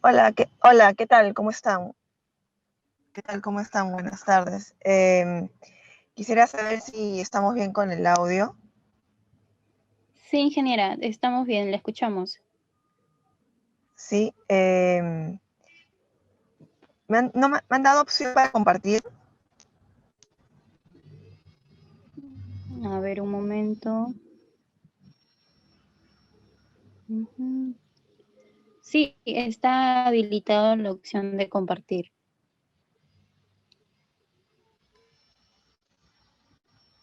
Hola, ¿qué tal? ¿Cómo están? ¿Qué tal? ¿Cómo están? Buenas tardes. Quisiera saber si estamos bien con el audio. Sí, ingeniera, estamos bien, la escuchamos. Sí. No me han dado opción para compartir. A ver, un momento. Ujú. Sí, está habilitada la opción de compartir.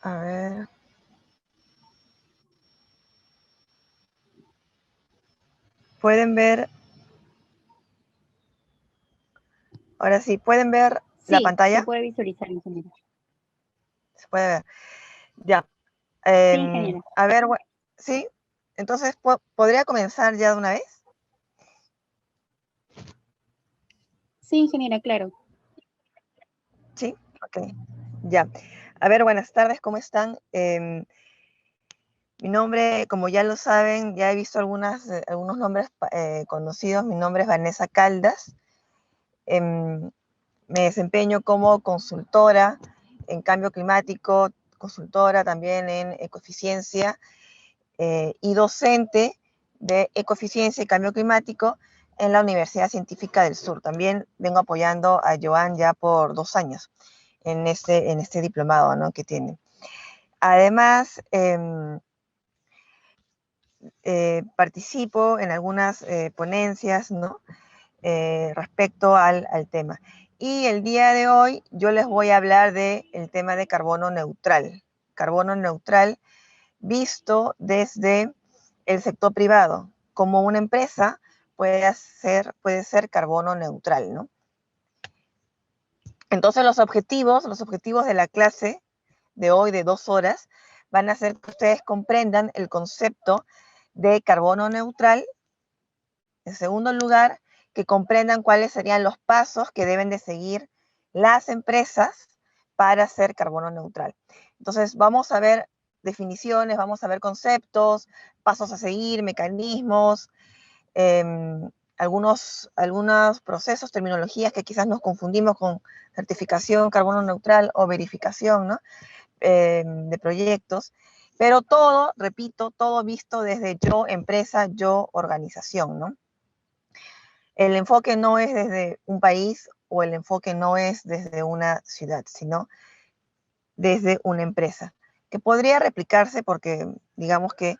A ver. ¿Pueden ver? Ahora sí, ¿pueden ver la Sí, se pantalla? puede visualizar, ingeniera. Se puede ver. Ya. Sí, ingeniera. A ver, sí. Entonces, ¿podría comenzar ya de una vez? Sí, ingeniera, claro. Sí. Ok. Ya. A ver, buenas tardes, ¿cómo están? Mi nombre, como ya lo saben, ya he visto algunos nombres conocidos. Mi nombre es Vanessa Caldas. Em, Me desempeño como consultora en cambio climático, consultora también en ecoeficiencia y docente de ecoeficiencia y cambio climático en la Universidad Científica del Sur. También vengo apoyando a Joan ya por 2 años en este diplomado, ¿no?, que tiene. Además, participo en algunas ponencias, ¿no?, respecto al tema. Y el día de hoy yo les voy a hablar del tema de carbono neutral. Carbono neutral visto desde el sector privado. Como una empresa puede ser carbono neutral, ¿no? Entonces los objetivos de la clase de hoy de 2 horas van a ser que ustedes comprendan el concepto de carbono neutral. En segundo lugar, que comprendan cuáles serían los pasos que deben de seguir las empresas para ser carbono neutral. Entonces, vamos a ver definiciones, vamos a ver conceptos, pasos a seguir, mecanismos, eh, algunos procesos, terminologías que quizás nos confundimos con certificación carbono neutral o verificación, ¿no?, de proyectos, pero todo, repito, todo visto desde yo empresa, yo organización, ¿no? El enfoque no es desde un país o el enfoque no es desde una ciudad, sino desde una empresa, que podría replicarse porque digamos que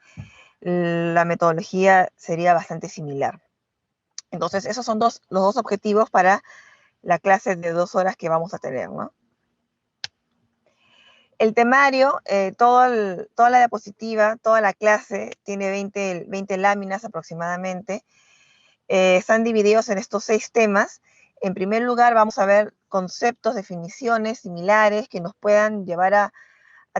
la metodología sería bastante similar. Entonces, esos son los dos objetivos para la clase de 2 horas que vamos a tener, ¿no? El temario, toda la diapositiva, toda la clase tiene 20 láminas aproximadamente. Están divididos en estos 6 temas. En primer lugar, vamos a ver conceptos, definiciones similares que nos puedan llevar a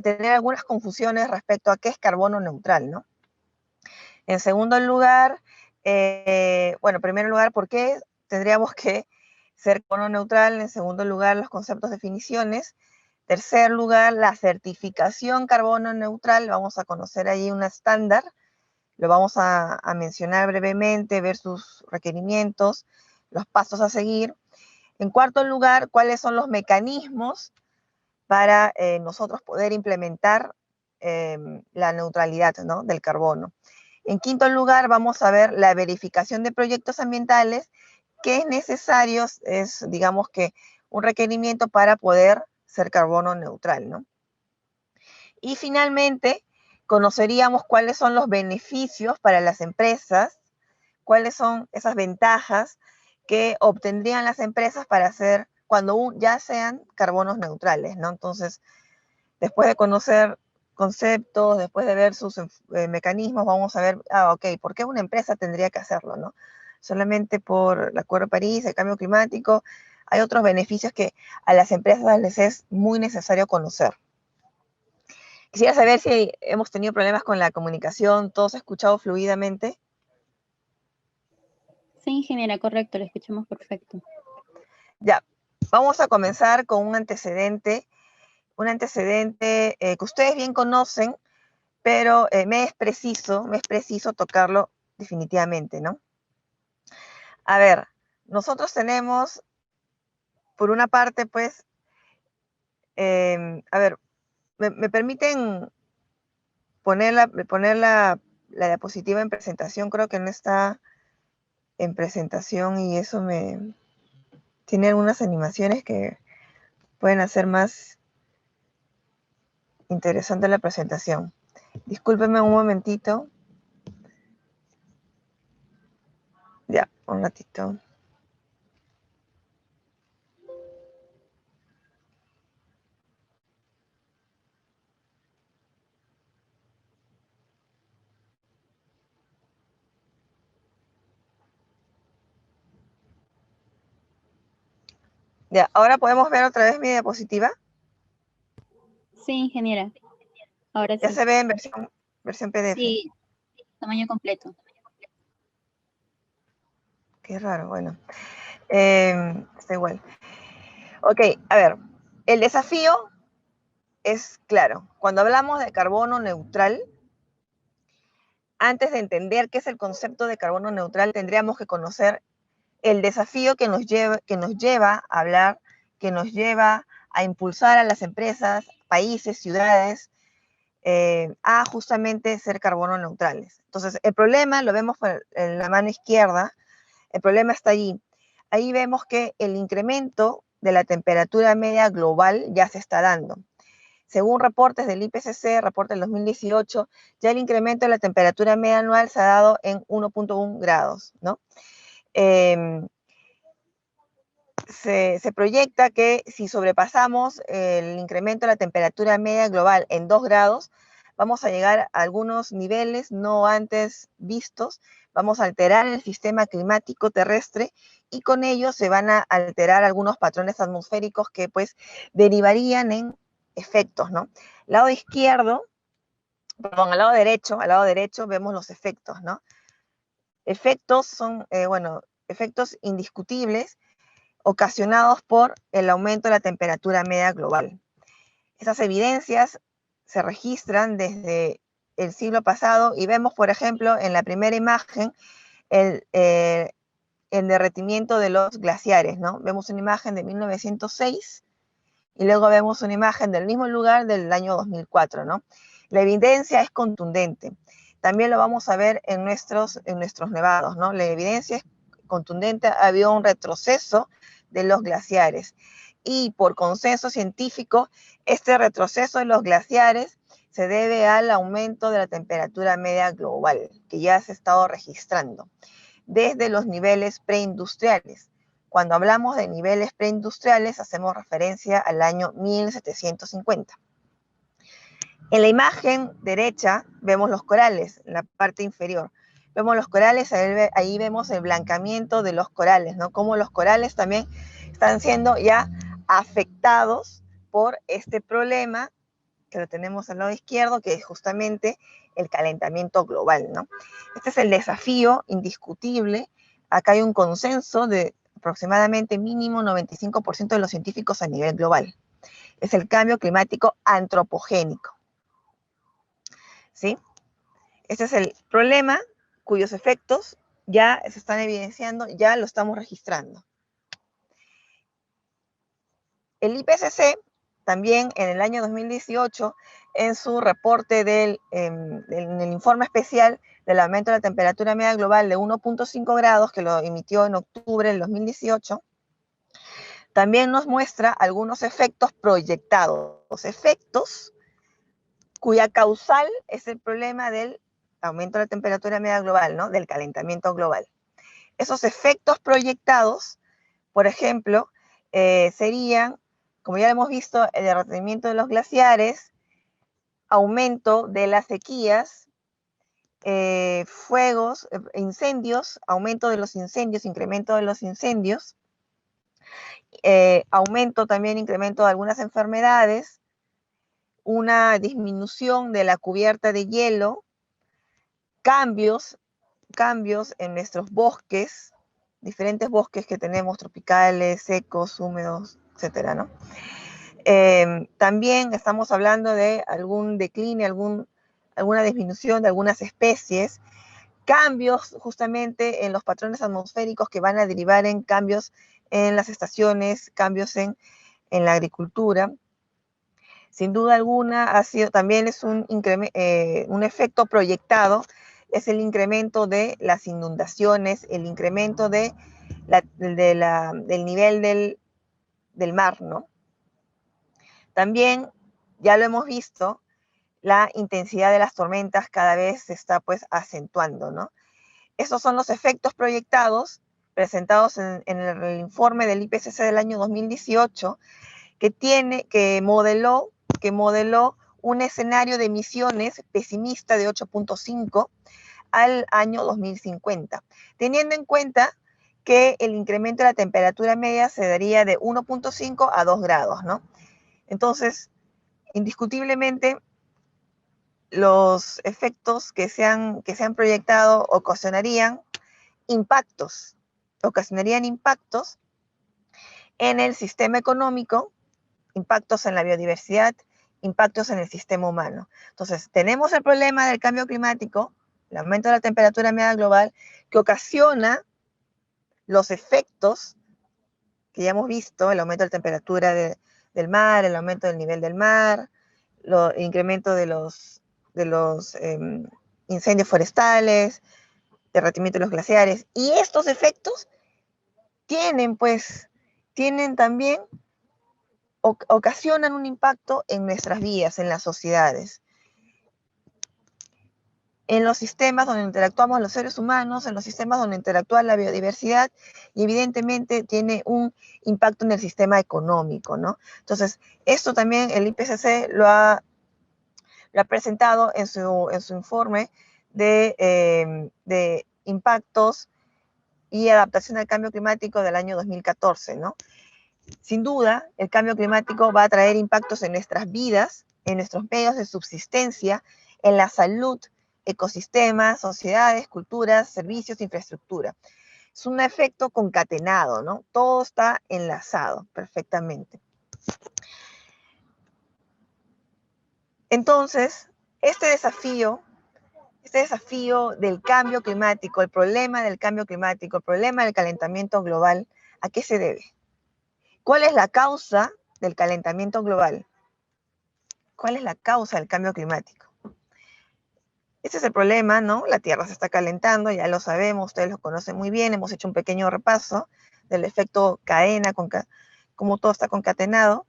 tener algunas confusiones respecto a qué es carbono neutral, ¿no? En segundo lugar, bueno, en primer lugar, ¿por qué tendríamos que ser carbono neutral? En segundo lugar, los conceptos, definiciones. Tercer lugar, la certificación carbono neutral. Vamos a conocer ahí un estándar. Lo vamos a mencionar brevemente, ver sus requerimientos, los pasos a seguir. En cuarto lugar, cuáles son los mecanismos para nosotros poder implementar la neutralidad, ¿no?, del carbono. En quinto lugar, vamos a ver la verificación de proyectos ambientales, que es necesario, es digamos que un requerimiento para poder ser carbono neutral, ¿no? Y finalmente, conoceríamos cuáles son los beneficios para las empresas, cuáles son esas ventajas que obtendrían las empresas para hacer cuando ya sean carbonos neutrales, ¿no? Entonces, después de conocer conceptos, después de ver sus mecanismos, vamos a ver, ok, ¿por qué una empresa tendría que hacerlo, no? Solamente por el Acuerdo de París, el cambio climático. Hay otros beneficios que a las empresas les es muy necesario conocer. Quisiera saber si hemos tenido problemas con la comunicación, todo se ha escuchado fluidamente. Sí, ingeniera, correcto, la escuchamos perfecto. Ya, vamos a comenzar con un antecedente que ustedes bien conocen, pero me es preciso tocarlo definitivamente, ¿no? A ver, nosotros tenemos, por una parte, pues, a ver, ¿me permiten poner la diapositiva en presentación? Creo que no está en presentación y eso tiene algunas animaciones que pueden hacer más interesante la presentación. Discúlpenme un momentito. Ya, un ratito. Ya, ahora podemos ver otra vez mi diapositiva. Sí, ingeniera. Ahora Ya sí. se ve en versión PDF. Sí, tamaño completo. Qué raro, bueno. Está igual. Ok, a ver. El desafío es claro. Cuando hablamos de carbono neutral, antes de entender qué es el concepto de carbono neutral, tendríamos que conocer el desafío que nos lleva a hablar, que nos lleva a impulsar a las empresas, países, ciudades, a justamente ser carbono neutrales. Entonces, el problema lo vemos en la mano izquierda, el problema está allí. Ahí vemos que el incremento de la temperatura media global ya se está dando. Según reportes del IPCC, reporte del 2018, ya el incremento de la temperatura media anual se ha dado en 1.1 grados, ¿no? Se proyecta que si sobrepasamos el incremento de la temperatura media global en 2 grados, vamos a llegar a algunos niveles no antes vistos, vamos a alterar el sistema climático terrestre y con ello se van a alterar algunos patrones atmosféricos que pues derivarían en efectos, ¿no? Lado izquierdo, perdón, al lado derecho vemos los efectos, ¿no? Efectos son, bueno, efectos indiscutibles ocasionados por el aumento de la temperatura media global. Esas evidencias se registran desde el siglo pasado y vemos, por ejemplo, en la primera imagen el derretimiento de los glaciares, ¿no? Vemos una imagen de 1906 y luego vemos una imagen del mismo lugar del año 2004, ¿no? La evidencia es contundente. También lo vamos a ver en nuestros nevados, ¿no? La evidencia es contundente, ha habido un retroceso de los glaciares. Y por consenso científico, este retroceso de los glaciares se debe al aumento de la temperatura media global, que ya se ha estado registrando desde los niveles preindustriales. Cuando hablamos de niveles preindustriales, hacemos referencia al año 1750. En la imagen derecha vemos los corales, en la parte inferior. Vemos los corales, ahí vemos el blancamiento de los corales, ¿no? Cómo los corales también están siendo ya afectados por este problema que lo tenemos al lado izquierdo, que es justamente el calentamiento global, ¿no? Este es el desafío indiscutible. Acá hay un consenso de aproximadamente mínimo 95% de los científicos a nivel global. Es el cambio climático antropogénico, ¿sí? Este es el problema cuyos efectos ya se están evidenciando, ya lo estamos registrando. El IPCC también en el año 2018, en su reporte en el informe especial del aumento de la temperatura media global de 1.5 grados, que lo emitió en octubre del 2018, también nos muestra algunos efectos proyectados, efectos cuya causal es el problema del aumento de la temperatura media global, ¿no? Del calentamiento global. Esos efectos proyectados, por ejemplo, serían, como ya hemos visto, el derretimiento de los glaciares, aumento de las sequías, fuegos, incendios, aumento de los incendios, incremento de los incendios, aumento también, incremento de algunas enfermedades, una disminución de la cubierta de hielo, cambios en nuestros bosques, diferentes bosques que tenemos, tropicales, secos, húmedos, etcétera, ¿no? También estamos hablando de algún decline, alguna disminución de algunas especies, cambios justamente en los patrones atmosféricos que van a derivar en cambios en las estaciones, cambios en la agricultura. Sin duda alguna, también es un efecto proyectado, es el incremento de las inundaciones, el incremento del nivel del mar, ¿no? También, ya lo hemos visto, la intensidad de las tormentas cada vez se está pues acentuando, ¿no? Esos son los efectos proyectados presentados en el informe del IPCC del año 2018, que modeló un escenario de emisiones pesimista de 8.5 al año 2050, teniendo en cuenta que el incremento de la temperatura media se daría de 1.5 a 2 grados, ¿no? Entonces, indiscutiblemente, los efectos que se han proyectado ocasionarían impactos en el sistema económico, impactos en la biodiversidad, impactos en el sistema humano. Entonces, tenemos el problema del cambio climático, el aumento de la temperatura media global, que ocasiona los efectos que ya hemos visto, el aumento de la temperatura del mar, el aumento del nivel del mar, el incremento de los incendios forestales, derretimiento de los glaciares. Y estos efectos tienen también, ocasionan un impacto en nuestras vidas, en las sociedades, en los sistemas donde interactuamos los seres humanos, en los sistemas donde interactúa la biodiversidad, y evidentemente tiene un impacto en el sistema económico, ¿no? Entonces, esto también el IPCC lo ha presentado en su informe de impactos y adaptación al cambio climático del año 2014, ¿no? Sin duda, el cambio climático va a traer impactos en nuestras vidas, en nuestros medios de subsistencia, en la salud, ecosistemas, sociedades, culturas, servicios, infraestructura. Es un efecto concatenado, ¿no? Todo está enlazado perfectamente. Entonces, este desafío del cambio climático, el problema del cambio climático, el problema del calentamiento global, ¿a qué se debe? ¿Cuál es la causa del calentamiento global? ¿Cuál es la causa del cambio climático? Ese es el problema, ¿no? La Tierra se está calentando, ya lo sabemos, ustedes lo conocen muy bien, hemos hecho un pequeño repaso del efecto cadena, cómo todo está concatenado.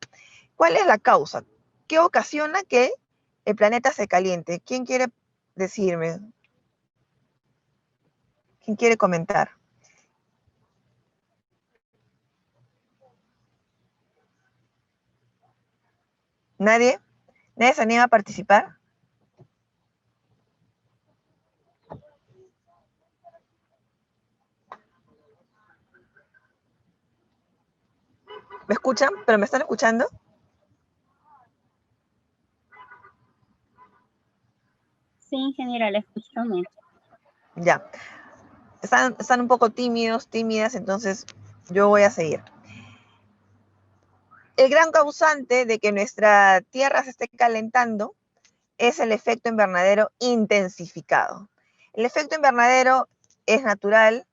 ¿Cuál es la causa? ¿Qué ocasiona que el planeta se caliente? ¿Quién quiere decirme? ¿Quién quiere comentar? ¿Nadie? ¿Nadie se anima a participar? ¿Me escuchan? ¿Pero me están escuchando? Sí, ingeniera, la escuchamos. Ya. Están un poco tímidos, tímidas, entonces yo voy a seguir. El gran causante de que nuestra Tierra se esté calentando es el efecto invernadero intensificado. El efecto invernadero es natural,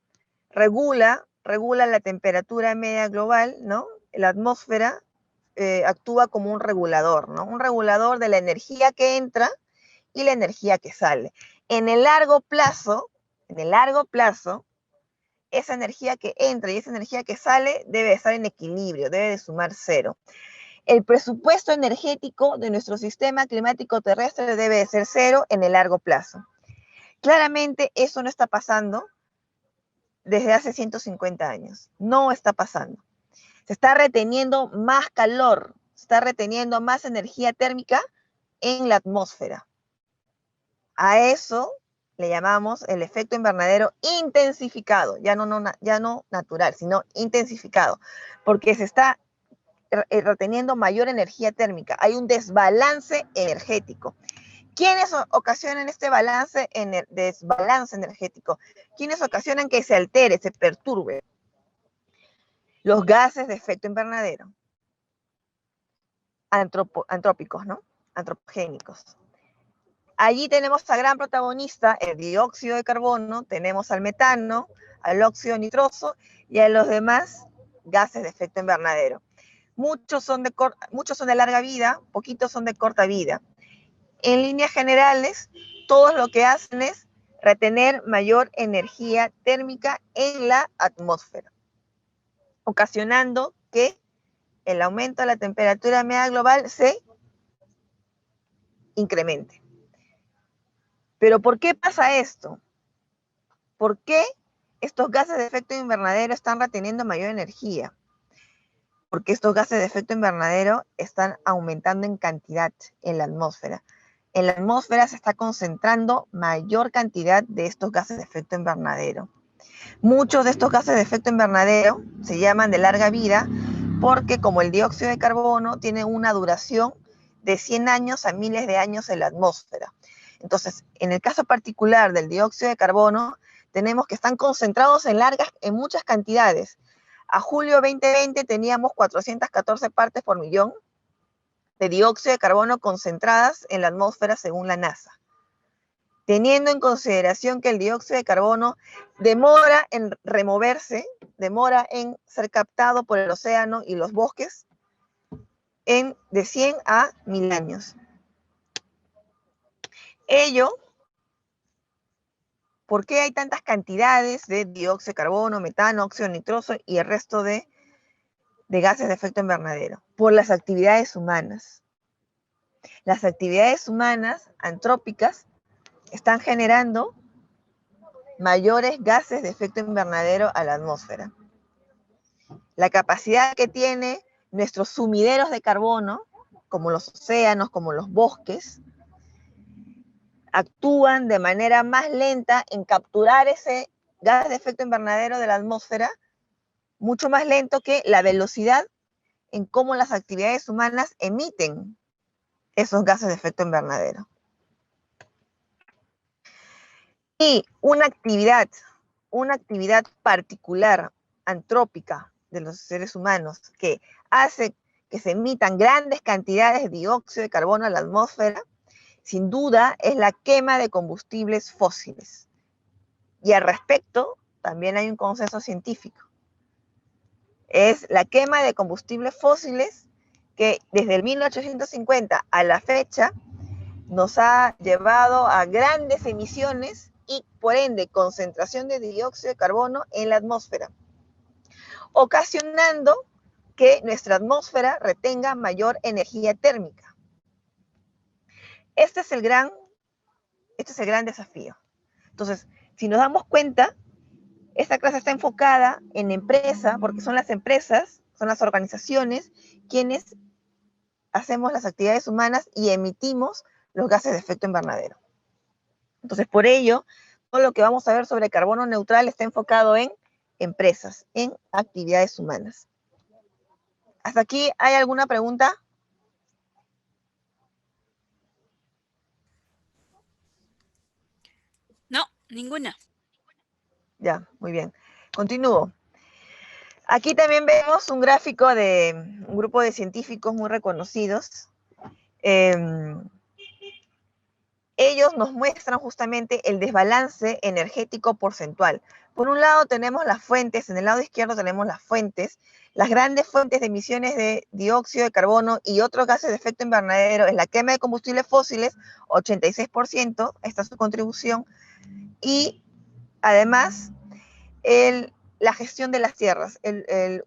regula la temperatura media global, ¿no? La atmósfera actúa como un regulador, ¿no? Un regulador de la energía que entra y la energía que sale. En el largo plazo, esa energía que entra y esa energía que sale debe estar en equilibrio, debe de sumar cero. El presupuesto energético de nuestro sistema climático terrestre debe de ser cero en el largo plazo. Claramente eso no está pasando desde hace 150 años. No está pasando. Se está reteniendo más calor, se está reteniendo más energía térmica en la atmósfera. A eso le llamamos el efecto invernadero intensificado, ya no natural, sino intensificado, porque se está reteniendo mayor energía térmica. Hay un desbalance energético. ¿Quiénes ocasionan este desbalance energético? ¿Quiénes ocasionan que se altere, se perturbe? Los gases de efecto invernadero. Antrópicos, ¿no? Antropogénicos. Allí tenemos a gran protagonista el dióxido de carbono, tenemos al metano, al óxido nitroso y a los demás gases de efecto invernadero. Muchos son de larga vida, poquitos son de corta vida. En líneas generales, todos lo que hacen es retener mayor energía térmica en la atmósfera, ocasionando que el aumento de la temperatura media global se incremente. Pero ¿por qué pasa esto? ¿Por qué estos gases de efecto invernadero están reteniendo mayor energía? Porque estos gases de efecto invernadero están aumentando en cantidad en la atmósfera. En la atmósfera se está concentrando mayor cantidad de estos gases de efecto invernadero. Muchos de estos gases de efecto invernadero se llaman de larga vida porque, como el dióxido de carbono, tiene una duración de 100 años a miles de años en la atmósfera. Entonces, en el caso particular del dióxido de carbono, tenemos que están concentrados en muchas cantidades. A julio 2020 teníamos 414 partes por millón de dióxido de carbono concentradas en la atmósfera según la NASA. Teniendo en consideración que el dióxido de carbono demora en removerse, demora en ser captado por el océano y los bosques de 100 a 1000 años. ¿Por qué hay tantas cantidades de dióxido de carbono, metano, óxido nitroso y el resto de gases de efecto invernadero? Por las actividades humanas. Las actividades humanas antrópicas están generando mayores gases de efecto invernadero a la atmósfera. La capacidad que tienen nuestros sumideros de carbono, como los océanos, como los bosques, actúan de manera más lenta en capturar ese gas de efecto invernadero de la atmósfera, mucho más lento que la velocidad en cómo las actividades humanas emiten esos gases de efecto invernadero. Y una actividad particular, antrópica, de los seres humanos, que hace que se emitan grandes cantidades de dióxido de carbono a la atmósfera, sin duda es la quema de combustibles fósiles. Y al respecto, también hay un consenso científico. Es la quema de combustibles fósiles que desde el 1850 a la fecha nos ha llevado a grandes emisiones y, por ende, concentración de dióxido de carbono en la atmósfera, ocasionando que nuestra atmósfera retenga mayor energía térmica. Este es el gran desafío. Entonces, si nos damos cuenta, esta clase está enfocada en empresa, porque son las empresas, son las organizaciones quienes hacemos las actividades humanas y emitimos los gases de efecto invernadero. Entonces, por ello, todo lo que vamos a ver sobre carbono neutral está enfocado en empresas, en actividades humanas. ¿Hasta aquí hay alguna pregunta? No, ninguna. Ya, muy bien. Continúo. Aquí también vemos un gráfico de un grupo de científicos muy reconocidos. Ellos nos muestran justamente el desbalance energético porcentual. Por un lado tenemos las fuentes, en el lado izquierdo tenemos las fuentes, las grandes fuentes de emisiones de dióxido de carbono y otros gases de efecto invernadero es la quema de combustibles fósiles, 86%, esta es su contribución, y además la gestión de las tierras, el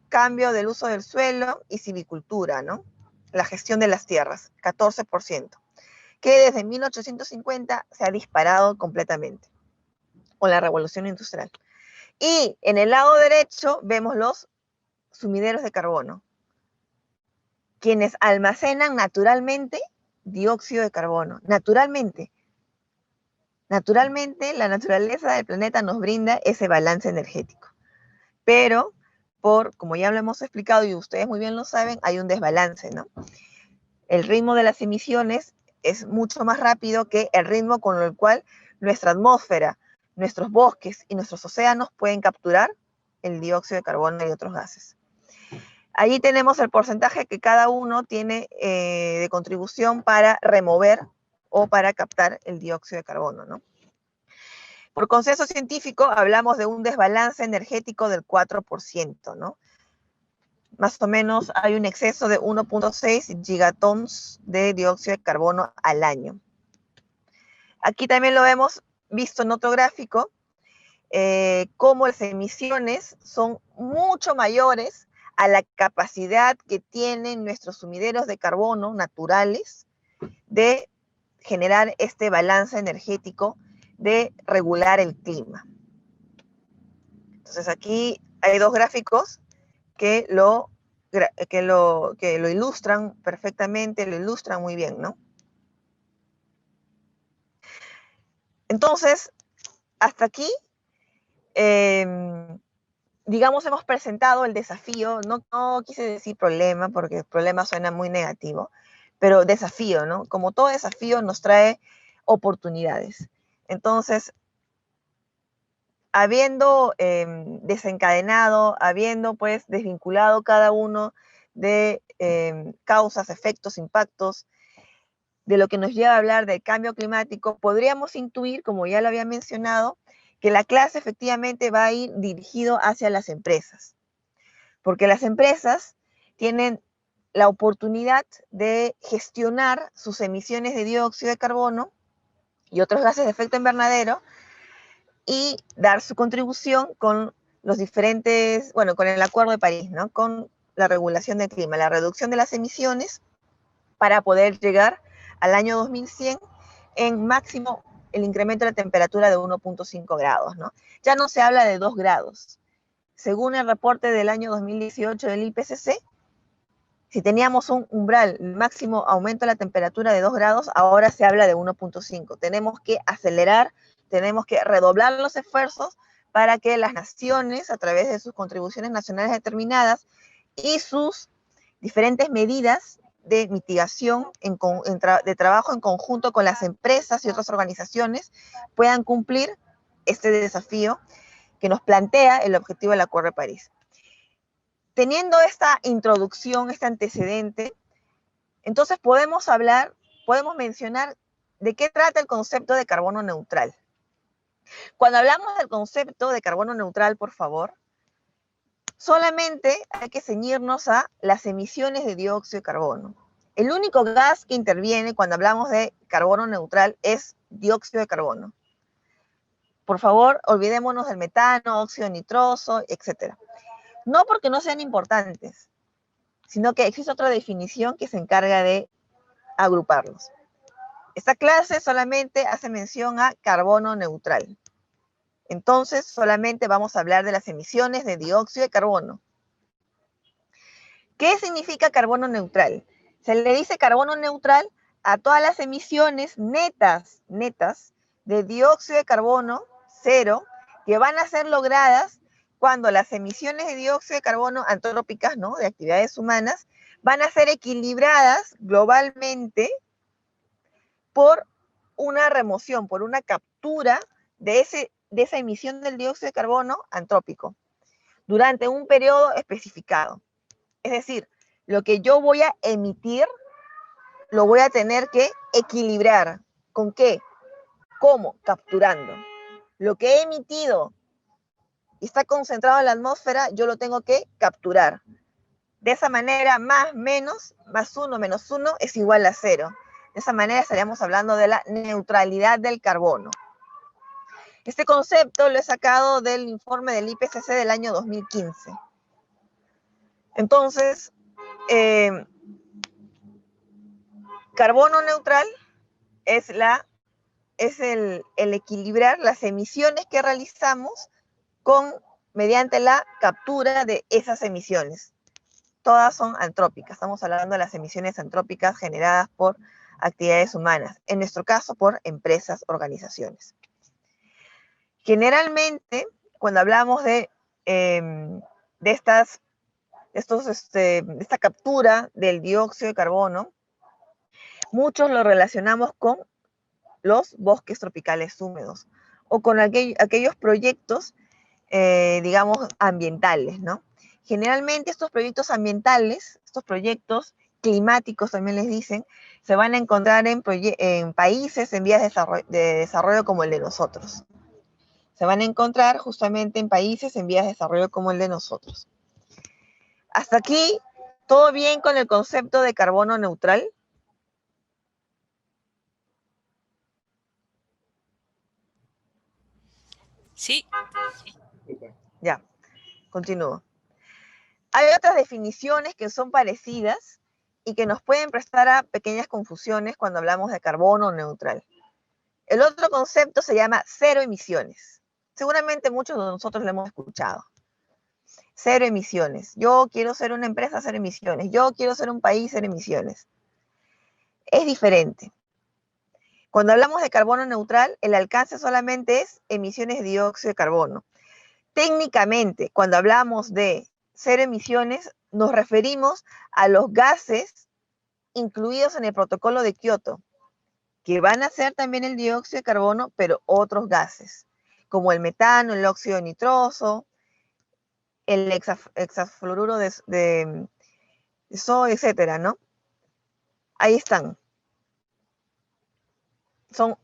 cambio del uso del suelo y silvicultura, ¿no? La gestión de las tierras, 14%. Que desde 1850 se ha disparado completamente con la revolución industrial. Y en el lado derecho vemos los sumideros de carbono, quienes almacenan naturalmente dióxido de carbono. Naturalmente, la naturaleza del planeta nos brinda ese balance energético. Pero, como ya lo hemos explicado y ustedes muy bien lo saben, hay un desbalance, ¿no? El ritmo de las emisiones es mucho más rápido que el ritmo con el cual nuestra atmósfera, nuestros bosques y nuestros océanos pueden capturar el dióxido de carbono y otros gases. Allí tenemos el porcentaje que cada uno tiene de contribución para remover o para captar el dióxido de carbono, ¿no? Por consenso científico hablamos de un desbalance energético del 4%, ¿no? Más o menos hay un exceso de 1.6 gigatons de dióxido de carbono al año. Aquí también lo hemos visto en otro gráfico, cómo las emisiones son mucho mayores a la capacidad que tienen nuestros sumideros de carbono naturales de generar este balance energético de regular el clima. Entonces aquí hay dos gráficos que lo ilustran perfectamente, lo ilustran muy bien, ¿no? Entonces, hasta aquí, digamos, hemos presentado el desafío, no quise decir problema, porque problema suena muy negativo, pero desafío, ¿no? Como todo desafío nos trae oportunidades. Entonces, habiendo desencadenado, habiendo pues desvinculado cada uno de causas, efectos, impactos, de lo que nos lleva a hablar del cambio climático, podríamos intuir, como ya lo había mencionado, que la clase efectivamente va a ir dirigido hacia las empresas, porque las empresas tienen la oportunidad de gestionar sus emisiones de dióxido de carbono y otros gases de efecto invernadero y dar su contribución con los diferentes, bueno, con el Acuerdo de París, ¿no? Con la regulación del clima, la reducción de las emisiones para poder llegar al año 2100 en máximo el incremento de la temperatura de 1.5 grados, ¿no? Ya no se habla de 2 grados. Según el reporte del año 2018 del IPCC, si teníamos un umbral máximo aumento de la temperatura de 2 grados, ahora se habla de 1.5. Tenemos que acelerar, tenemos que redoblar los esfuerzos para que las naciones, a través de sus contribuciones nacionales determinadas y sus diferentes medidas de mitigación de trabajo en conjunto con las empresas y otras organizaciones, puedan cumplir este desafío que nos plantea el objetivo del Acuerdo de París. Teniendo esta introducción, este antecedente, entonces podemos mencionar de qué trata el concepto de carbono neutral. Cuando hablamos del concepto de carbono neutral, por favor, solamente hay que ceñirnos a las emisiones de dióxido de carbono. El único gas que interviene cuando hablamos de carbono neutral es dióxido de carbono. Por favor, olvidémonos del metano, óxido nitroso, etc. No porque no sean importantes, sino que existe otra definición que se encarga de agruparlos. Esta clase solamente hace mención a carbono neutral. Entonces, solamente vamos a hablar de las emisiones de dióxido de carbono. ¿Qué significa carbono neutral? Se le dice carbono neutral a todas las emisiones netas de dióxido de carbono, cero, que van a ser logradas cuando las emisiones de dióxido de carbono antrópicas, ¿no?, de actividades humanas, van a ser equilibradas globalmente por una remoción, por una captura de esa emisión del dióxido de carbono antrópico durante un periodo especificado. Es decir, lo que yo voy a emitir, lo voy a tener que equilibrar. ¿Con qué? ¿Cómo? Capturando. Lo que he emitido y está concentrado en la atmósfera, yo lo tengo que capturar. De esa manera, más, menos, más 1 menos 1 es igual a 0. De esa manera estaríamos hablando de la neutralidad del carbono. Este concepto lo he sacado del informe del IPCC del año 2015. Entonces, carbono neutral es el equilibrar las emisiones que realizamos mediante la captura de esas emisiones. Todas son antrópicas. Estamos hablando de las emisiones antrópicas generadas por actividades humanas, en nuestro caso por empresas, organizaciones. Generalmente, cuando hablamos de esta captura del dióxido de carbono, muchos lo relacionamos con los bosques tropicales húmedos o con aquellos proyectos, digamos, ambientales, ¿no? Generalmente estos proyectos ambientales, estos proyectos climáticos también les dicen, se van a encontrar en países en vías de desarrollo como el de nosotros. Se van a encontrar justamente en países en vías de desarrollo como el de nosotros. Hasta aquí, ¿todo bien con el concepto de carbono neutral? Sí. Ya, continúo. Hay otras definiciones que son parecidas y que nos pueden prestar a pequeñas confusiones cuando hablamos de carbono neutral. El otro concepto se llama cero emisiones. Seguramente muchos de nosotros lo hemos escuchado. Cero emisiones. Yo quiero ser una empresa cero emisiones. Yo quiero ser un país cero emisiones. Es diferente. Cuando hablamos de carbono neutral, el alcance solamente es emisiones de dióxido de carbono. Técnicamente, cuando hablamos de cero emisiones, nos referimos a los gases incluidos en el protocolo de Kioto, que van a ser también el dióxido de carbono, pero otros gases, como el metano, el óxido nitroso, el hexafluoruro de sodio, etcétera, ¿no? Ahí están. Son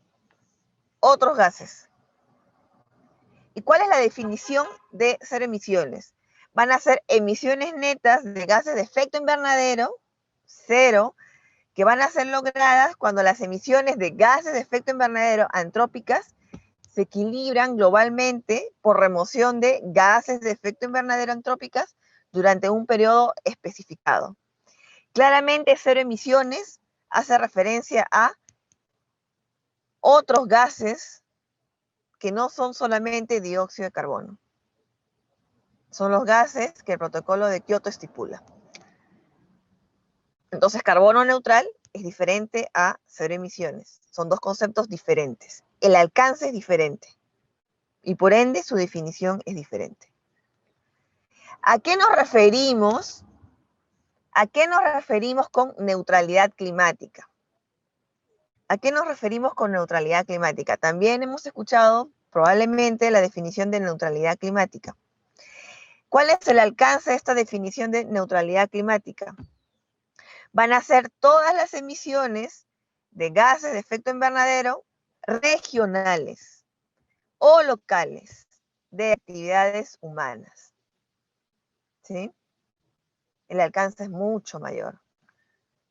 otros gases. ¿Y cuál es la definición de cero emisiones? Van a ser emisiones netas de gases de efecto invernadero, cero, que van a ser logradas cuando las emisiones de gases de efecto invernadero antrópicas se equilibran globalmente por remoción de gases de efecto invernadero antrópicas durante un periodo especificado. Claramente, cero emisiones hace referencia a otros gases que no son solamente dióxido de carbono. Son los gases que el protocolo de Kioto estipula. Entonces, carbono neutral es diferente a cero emisiones. Son dos conceptos diferentes. El alcance es diferente y por ende su definición es diferente. ¿A qué nos referimos? ¿A qué nos referimos con neutralidad climática? ¿A qué nos referimos con neutralidad climática? También hemos escuchado probablemente la definición de neutralidad climática. ¿Cuál es el alcance de esta definición de neutralidad climática? Van a ser todas las emisiones de gases de efecto invernadero regionales o locales de actividades humanas. ¿Sí? El alcance es mucho mayor.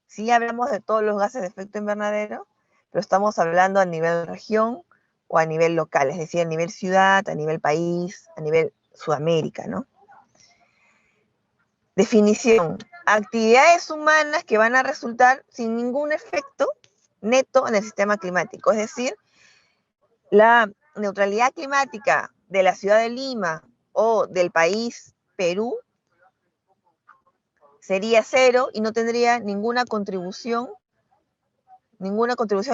Sí hablamos de todos los gases de efecto invernadero, pero estamos hablando a nivel región o a nivel local, es decir, a nivel ciudad, a nivel país, a nivel Sudamérica, ¿no? Definición: actividades humanas que van a resultar sin ningún efecto neto en el sistema climático. Es decir, la neutralidad climática de la ciudad de Lima o del país Perú sería cero y no tendría ninguna contribución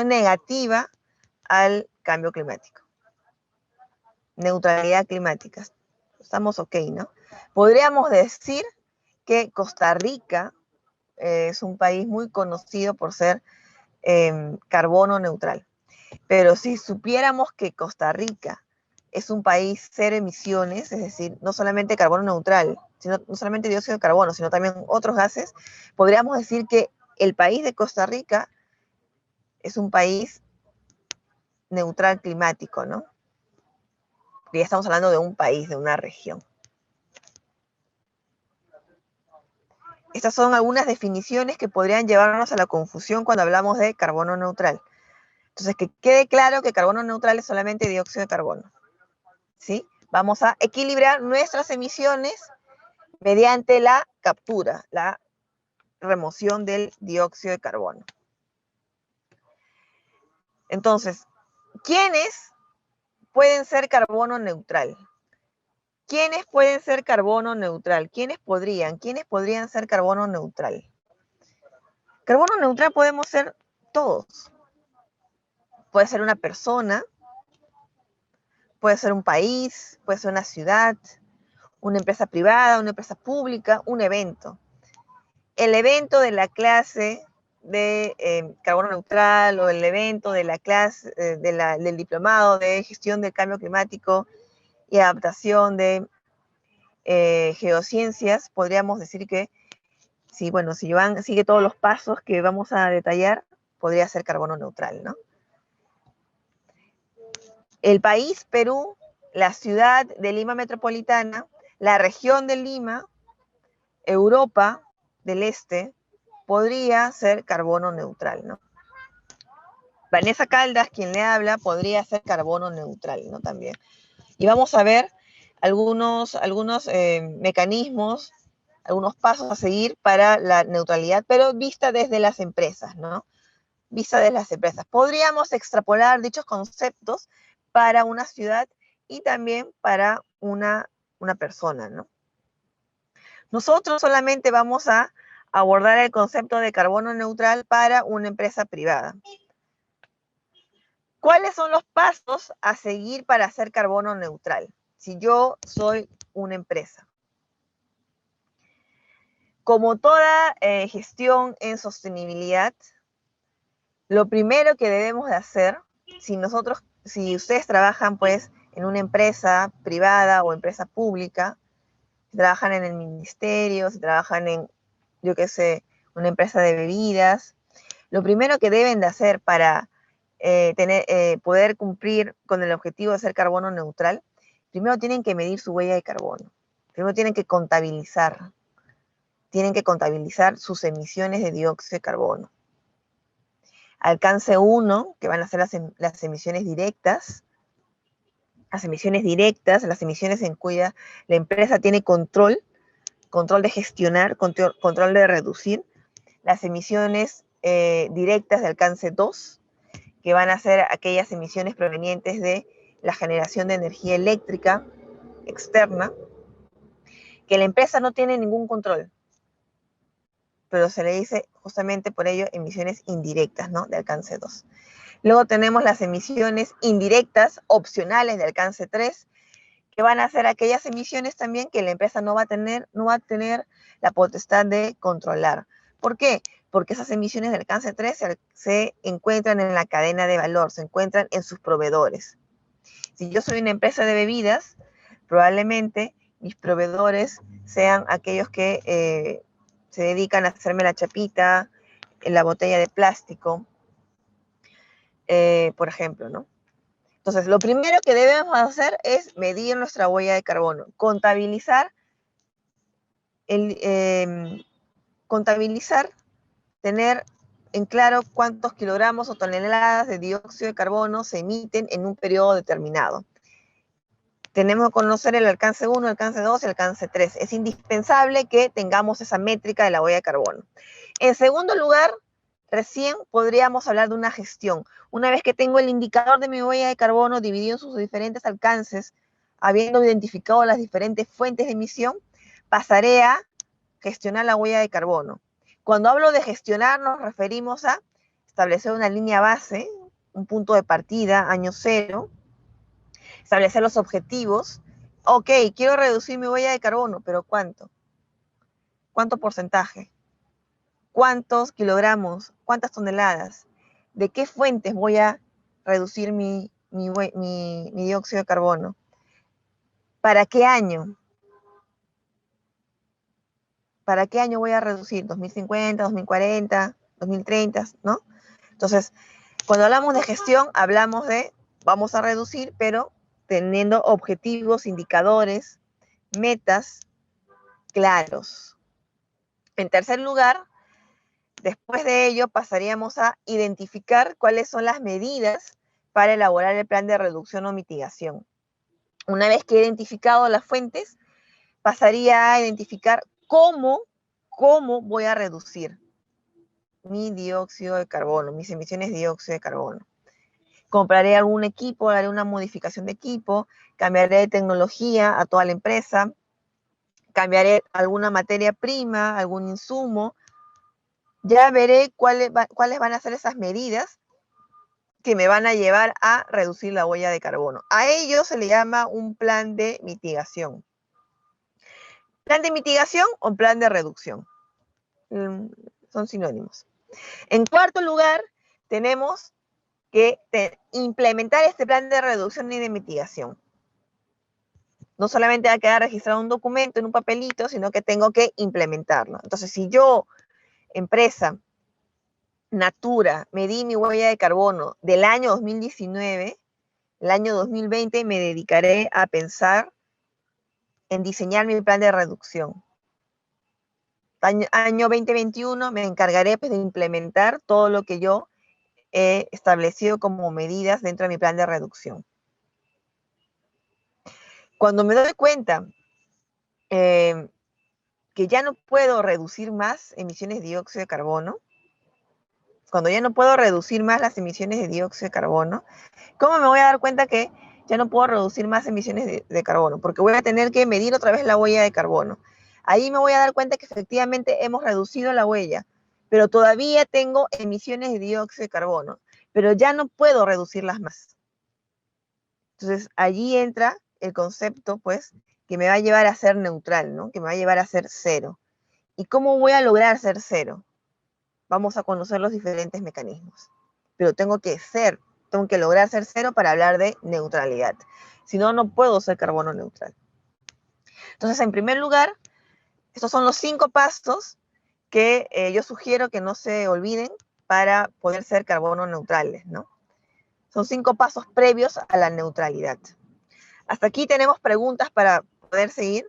negativa al cambio climático. Neutralidad climática. Estamos ok, ¿no? Podríamos decir que Costa Rica es un país muy conocido por ser carbono neutral. Pero si supiéramos que Costa Rica es un país cero emisiones, es decir, no solamente carbono neutral, no solamente dióxido de carbono, sino también otros gases, podríamos decir que el país de Costa Rica es un país neutral climático, ¿no? Porque ya estamos hablando de un país, de una región. Estas son algunas definiciones que podrían llevarnos a la confusión cuando hablamos de carbono neutral. Entonces, que quede claro que carbono neutral es solamente dióxido de carbono. ¿Sí? Vamos a equilibrar nuestras emisiones mediante la captura, la remoción del dióxido de carbono. Entonces, ¿quiénes pueden ser carbono neutral? ¿Quiénes pueden ser carbono neutral? ¿Quiénes podrían ser carbono neutral? Carbono neutral podemos ser todos. Puede ser una persona, puede ser un país, puede ser una ciudad, una empresa privada, una empresa pública, un evento. El evento de la clase de carbono neutral o el evento de la clase del diplomado de gestión del cambio climático y adaptación de geociencias, podríamos decir que si sigue todos los pasos que vamos a detallar, podría ser carbono neutral, ¿no? El país, Perú, la ciudad de Lima metropolitana, la región de Lima, Europa del Este, podría ser carbono neutral, ¿no? Vanessa Caldas, quien le habla, podría ser carbono neutral, ¿no? También. Y vamos a ver algunos mecanismos, algunos pasos a seguir para la neutralidad, pero vista desde las empresas, ¿no? Vista desde las empresas. Podríamos extrapolar dichos conceptos para una ciudad y también para una persona, ¿no? Nosotros solamente vamos a abordar el concepto de carbono neutral para una empresa privada. ¿Cuáles son los pasos a seguir para hacer carbono neutral? Si yo soy una empresa. Como toda gestión en sostenibilidad, lo primero que debemos de hacer, si ustedes trabajan pues en una empresa privada o empresa pública, si trabajan en el ministerio, si trabajan en, yo qué sé, una empresa de bebidas, lo primero que deben de hacer para poder cumplir con el objetivo de ser carbono neutral, primero tienen que medir su huella de carbono. Primero tienen que contabilizar sus emisiones de dióxido de carbono. Alcance 1, que van a ser las emisiones directas, las emisiones en cuya la empresa tiene control de gestionar, control de reducir. Las emisiones directas de alcance 2, que van a ser aquellas emisiones provenientes de la generación de energía eléctrica externa, que la empresa no tiene ningún control, pero se le dice justamente por ello emisiones indirectas, ¿no? De alcance 2. Luego tenemos las emisiones indirectas opcionales de alcance 3, que van a ser aquellas emisiones también que la empresa no va a tener la potestad de controlar. ¿Por qué? Porque esas emisiones de alcance 3 se encuentran en la cadena de valor, se encuentran en sus proveedores. Si yo soy una empresa de bebidas, probablemente mis proveedores sean aquellos que se dedican a hacerme la chapita, la botella de plástico, por ejemplo, ¿no? Entonces, lo primero que debemos hacer es medir nuestra huella de carbono, contabilizar, tener en claro cuántos kilogramos o toneladas de dióxido de carbono se emiten en un periodo determinado. Tenemos que conocer el alcance 1, el alcance 2 y el alcance 3. Es indispensable que tengamos esa métrica de la huella de carbono. En segundo lugar, recién podríamos hablar de una gestión. Una vez que tengo el indicador de mi huella de carbono dividido en sus diferentes alcances, habiendo identificado las diferentes fuentes de emisión, pasaré a gestionar la huella de carbono. Cuando hablo de gestionar, nos referimos a establecer una línea base, un punto de partida, año cero, establecer los objetivos. Ok, quiero reducir mi huella de carbono, pero ¿cuánto? ¿Cuánto porcentaje? ¿Cuántos kilogramos? ¿Cuántas toneladas? ¿De qué fuentes voy a reducir mi dióxido de carbono? ¿Para qué año? ¿Para qué año voy a reducir? ¿2050, 2040, 2030? ¿No? Entonces, cuando hablamos de gestión, hablamos de vamos a reducir, pero teniendo objetivos, indicadores, metas claros. En tercer lugar, después de ello pasaríamos a identificar cuáles son las medidas para elaborar el plan de reducción o mitigación. Una vez que he identificado las fuentes, pasaría a identificar cómo voy a reducir mi dióxido de carbono, mis emisiones de dióxido de carbono. Compraré algún equipo, haré una modificación de equipo, cambiaré de tecnología a toda la empresa, cambiaré alguna materia prima, algún insumo. Ya veré cuáles van a ser esas medidas que me van a llevar a reducir la huella de carbono. A ello se le llama un plan de mitigación. ¿Plan de mitigación o plan de reducción? Son sinónimos. En cuarto lugar, tenemos que implementar este plan de reducción y de mitigación. No solamente va a quedar registrado un documento en un papelito, sino que tengo que implementarlo. Entonces, si yo, empresa, Natura, medí mi huella de carbono del año 2019, el año 2020 me dedicaré a pensar en diseñar mi plan de reducción. Año 2021 me encargaré pues, de implementar todo lo que yo he establecido como medidas dentro de mi plan de reducción. Cuando me doy cuenta que ya no puedo reducir más emisiones de dióxido de carbono, cuando ya no puedo reducir más las emisiones de dióxido de carbono, ¿cómo me voy a dar cuenta que ya no puedo reducir más emisiones de carbono? Porque voy a tener que medir otra vez la huella de carbono. Ahí me voy a dar cuenta que efectivamente hemos reducido la huella, pero todavía tengo emisiones de dióxido de carbono, pero ya no puedo reducirlas más. Entonces, allí entra el concepto, pues, que me va a llevar a ser neutral, ¿no? Que me va a llevar a ser cero. ¿Y cómo voy a lograr ser cero? Vamos a conocer los diferentes mecanismos. Pero tengo que lograr ser cero para hablar de neutralidad. Si no, no puedo ser carbono neutral. Entonces, en primer lugar, estos son los 5 pasos que yo sugiero que no se olviden para poder ser carbono neutrales, ¿no? Son 5 pasos previos a la neutralidad. ¿Hasta aquí tenemos preguntas para poder seguir?